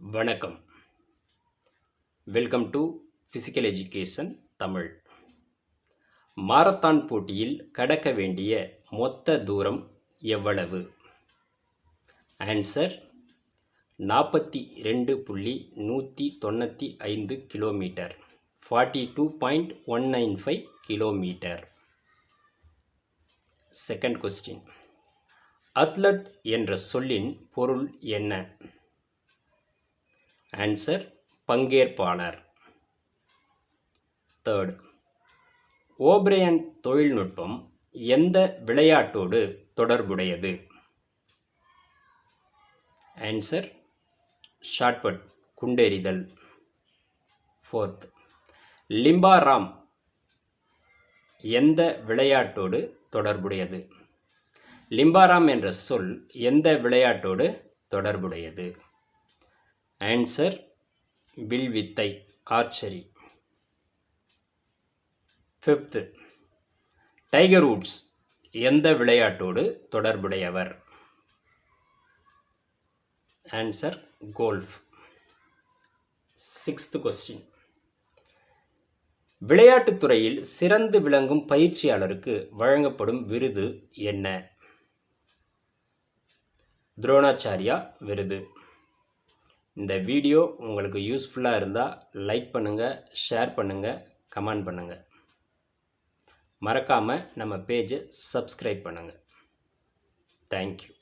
வணக்கம். Welcome to physical education Tamil. Marathon போட்டியில் கடக்க வேண்டிய மொத்த தூரம் எவ்வளவு? Answer 42.195 kilometre, 42.195 kilometre. Second question. Athlete என்ற சொல்லின் பொருள் என்ன? ஆன்சர் பங்கேற்பாளர். தேர்ட். ஓப்ரையன் தொழில்நுட்பம் எந்த விளையாட்டோடு தொடர்புடையது? ஆன்சர் ஷாட்பட், குண்டெறிதல். ஃபோர்த். லிம்பாராம் எந்த விளையாட்டோடு தொடர்புடையது? லிம்பாராம் என்ற சொல் எந்த விளையாட்டோடு தொடர்புடையது? ஆன்சர் வில்வித்தை, ஆர்ச்சரி. ஃபிஃப்த். டைகர் வுட்ஸ் எந்த விளையாட்டோடு தொடர்புடையவர்? Answer golf. Sixth question. விளையாட்டுத் துறையில் சிறந்து விளங்கும் பயிற்சியாளருக்கு வழங்கப்படும் விருது என்ன? துரோணாச்சாரியா விருது. இந்த வீடியோ உங்களுக்கு யூஸ்ஃபுல்லாக இருந்தால் லைக் பண்ணுங்கள், ஷேர் பண்ணுங்கள், கமெண்ட் பண்ணுங்கள். மறக்காமல் நம்ம பேஜை சப்ஸ்கிரைப் பண்ணுங்கள். தேங்க்யூ.